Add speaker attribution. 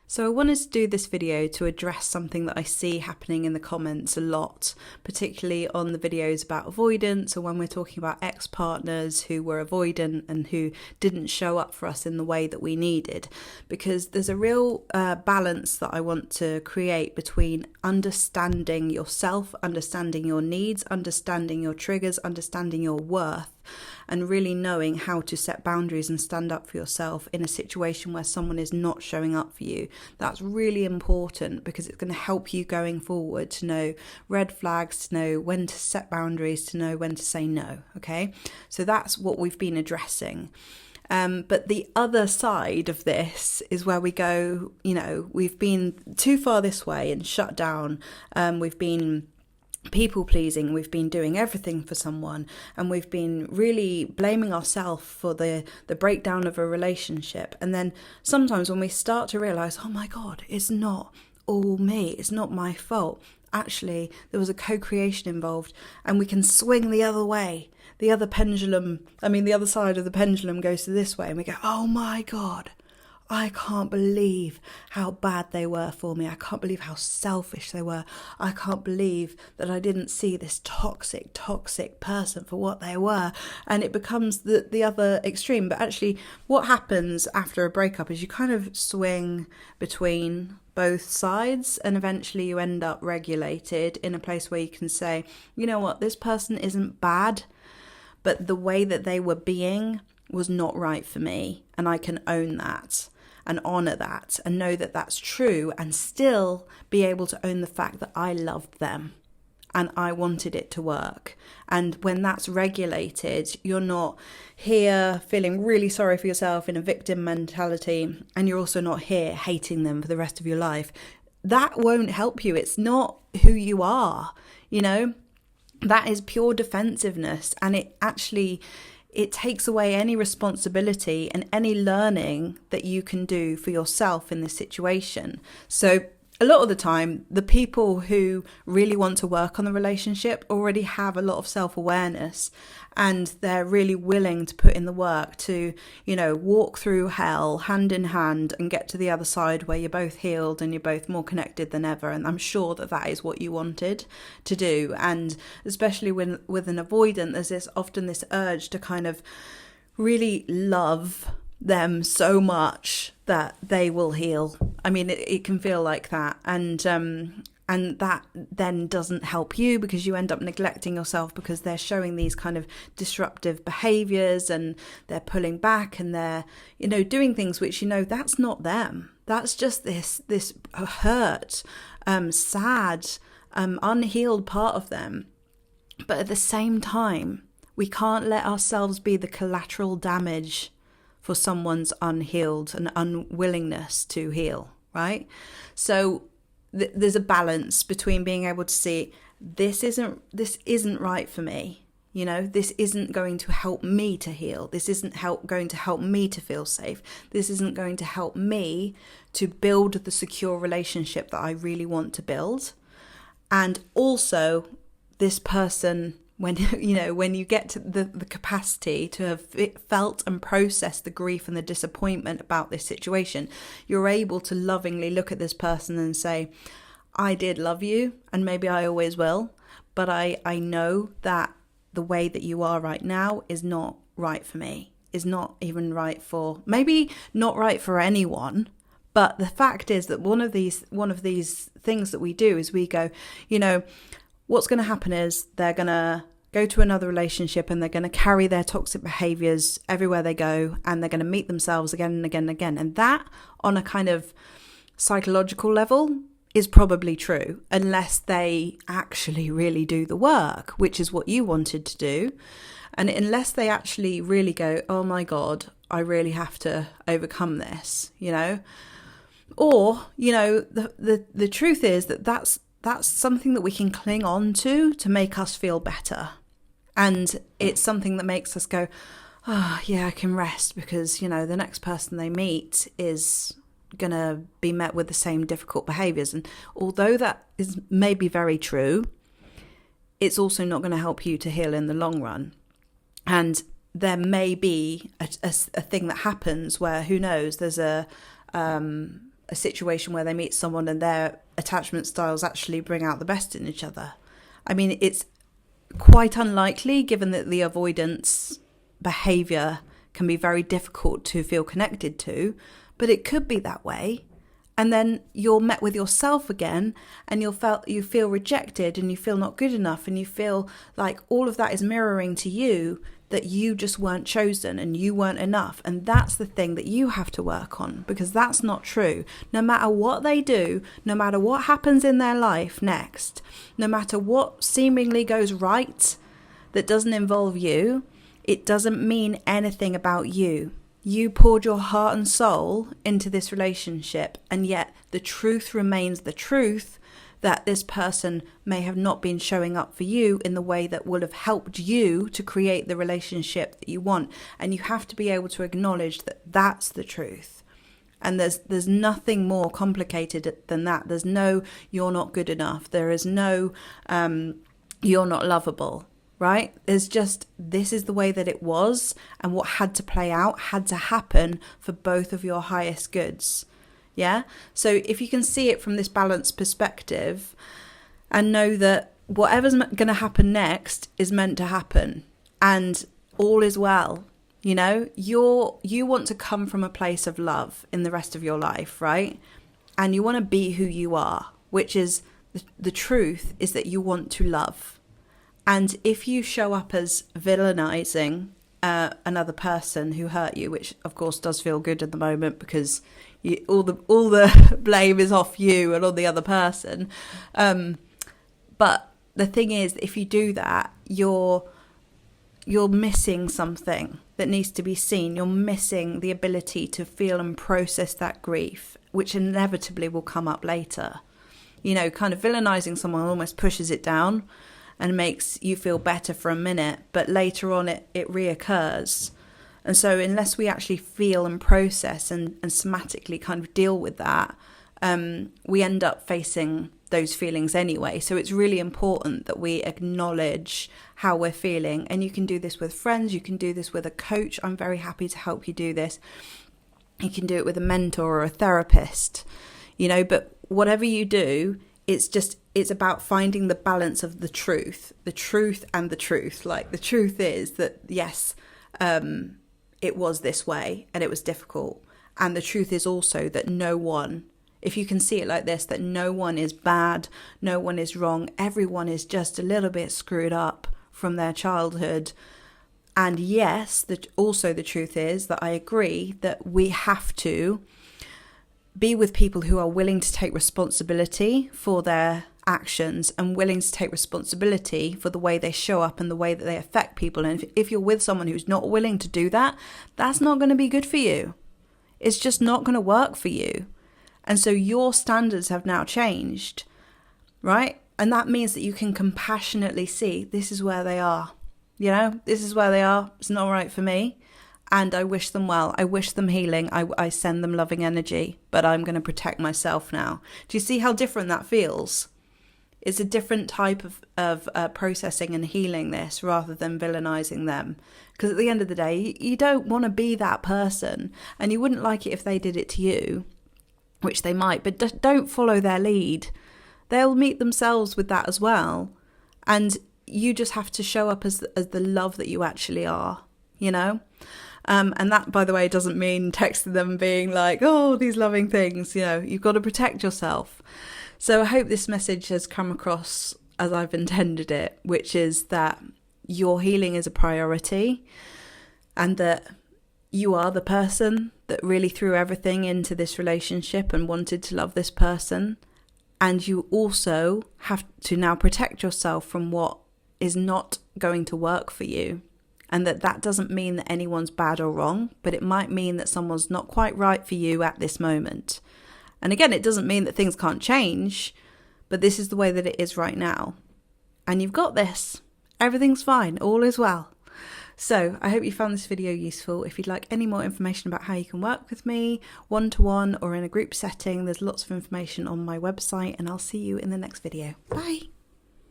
Speaker 1: So I wanted to do this video to address something that I see happening in the comments a lot, particularly on the videos about avoidance, or when we're talking about ex-partners who were avoidant and who didn't show up for us in the way that we needed. Because there's a real balance that I want to create between understanding yourself, understanding your needs, understanding your triggers, understanding your worth, and really knowing how to set boundaries and stand up for yourself in a situation where someone is not showing up for you. That's really important because it's going to help you going forward to know red flags, to know when to set boundaries, to know when to say no. Okay, so that's what we've been addressing. But the other side of this is where we go, we've been too far this way and shut down. We've been people pleasing, we've been doing everything for someone, and we've been really blaming ourselves for the breakdown of a relationship. And then sometimes when we start to realize, oh my God, it's not all me, it's not my fault, actually there was a co-creation involved, and we can swing the other way, the other side of the pendulum goes to this way, and we go, oh my God, I can't believe how bad they were for me. I can't believe how selfish they were. I can't believe that I didn't see this toxic person for what they were. And it becomes the other extreme. But actually, what happens after a breakup is you kind of swing between both sides, and eventually you end up regulated in a place where you can say, you know what, this person isn't bad, but the way that they were being was not right for me. And I can own that and honour that and know that that's true, and still be able to own the fact that I loved them and I wanted it to work. And when that's regulated, you're not here feeling really sorry for yourself in a victim mentality, and you're also not here hating them for the rest of your life. That won't help you. It's not who you are, That is pure defensiveness, and it takes away any responsibility and any learning that you can do for yourself in this situation. So a lot of the time, the people who really want to work on the relationship already have a lot of self-awareness, and they're really willing to put in the work to, walk through hell hand in hand and get to the other side where you're both healed and you're both more connected than ever. And I'm sure that is what you wanted to do. And especially with an avoidant, there's often this urge to kind of really love them so much that they will heal. It can feel like that, and that then doesn't help you, because you end up neglecting yourself, because they're showing these kind of disruptive behaviors, and they're pulling back, and they're doing things which that's not them. That's just this hurt, sad, unhealed part of them. But at the same time, we can't let ourselves be the collateral damage for someone's unhealed and unwillingness to heal, right? So there's a balance between being able to see, this isn't right for me. This isn't going to help me to heal. This isn't going to help me to feel safe. This isn't going to help me to build the secure relationship that I really want to build. And also, this person, when you get to the capacity to have felt and processed the grief and the disappointment about this situation, you're able to lovingly look at this person and say, I did love you, and maybe I always will, but I know that the way that you are right now is not right for me, is not even right for, maybe not right for anyone. But the fact is that one of these things that we do is we go, what's going to happen is they're going to go to another relationship, and they're going to carry their toxic behaviors everywhere they go, and they're going to meet themselves again and again and again. And that, on a kind of psychological level, is probably true, unless they actually really do the work, which is what you wanted to do. And unless they actually really go, oh my God, I really have to overcome this, Or, the truth is that's something that we can cling on to make us feel better. And it's something that makes us go, oh, yeah, I can rest, because, the next person they meet is going to be met with the same difficult behaviours. And although that is maybe very true, it's also not going to help you to heal in the long run. And there may be a thing that happens where, who knows, there's a a situation where they meet someone and their attachment styles actually bring out the best in each other. I mean, it's quite unlikely, given that the avoidance behavior can be very difficult to feel connected to, but it could be that way. And then you're met with yourself again, and you feel rejected, and you feel not good enough, and you feel like all of that is mirroring to you that you just weren't chosen and you weren't enough. And that's the thing that you have to work on, because that's not true. No matter what they do, no matter what happens in their life next, no matter what seemingly goes right that doesn't involve you, it doesn't mean anything about you. You poured your heart and soul into this relationship, and yet the truth remains the truth, that this person may have not been showing up for you in the way that would have helped you to create the relationship that you want. And you have to be able to acknowledge that that's the truth. And there's nothing more complicated than that. There's no, you're not good enough. There is no, you're not lovable. Right? There's just, this is the way that it was, and what had to play out had to happen for both of your highest goods. Yeah? So if you can see it from this balanced perspective and know that whatever's going to happen next is meant to happen, and all is well. You know, you want to come from a place of love in the rest of your life, right? And you want to be who you are, which is the truth is that you want to love. And if you show up as villainising another person who hurt you, which of course does feel good at the moment because all the blame is off you and on the other person. But the thing is, if you do that, you're missing something that needs to be seen. You're missing the ability to feel and process that grief, which inevitably will come up later. You know, kind of villainising someone almost pushes it down and makes you feel better for a minute, but later on it reoccurs. And so unless we actually feel and process and somatically kind of deal with that, we end up facing those feelings anyway. So it's really important that we acknowledge how we're feeling. And you can do this with friends, you can do this with a coach. I'm very happy to help you do this. You can do it with a mentor or a therapist, you know, but whatever you do, it's about finding the balance of the truth and the truth. Like, the truth is that, yes, it was this way and it was difficult. And the truth is also that no one, if you can see it like this, that no one is bad, no one is wrong. Everyone is just a little bit screwed up from their childhood. And yes, also the truth is that I agree that we have to be with people who are willing to take responsibility for their actions and willing to take responsibility for the way they show up and the way that they affect people. And if you're with someone who's not willing to do that, that's not going to be good for you. It's just not going to work for you. And so your standards have now changed, right? And that means that you can compassionately see, this is where they are. You know, this is where they are. It's not right for me. And I wish them well. I wish them healing. I send them loving energy, but I'm going to protect myself now. Do you see how different that feels? It's a different type of processing and healing this, rather than villainising them. Because at the end of the day, you don't want to be that person, and you wouldn't like it if they did it to you, which they might, but don't follow their lead. They'll meet themselves with that as well. And you just have to show up as the love that you actually are, you know? And that, by the way, doesn't mean texting them being like, oh, these loving things, you know, you've got to protect yourself. So I hope this message has come across as I've intended it, which is that your healing is a priority, and that you are the person that really threw everything into this relationship and wanted to love this person. And you also have to now protect yourself from what is not going to work for you. And that doesn't mean that anyone's bad or wrong, but it might mean that someone's not quite right for you at this moment. And again, it doesn't mean that things can't change, but this is the way that it is right now. And you've got this. Everything's fine. All is well. So I hope you found this video useful. If you'd like any more information about how you can work with me, one-to-one or in a group setting, there's lots of information on my website, and I'll see you in the next video. Bye.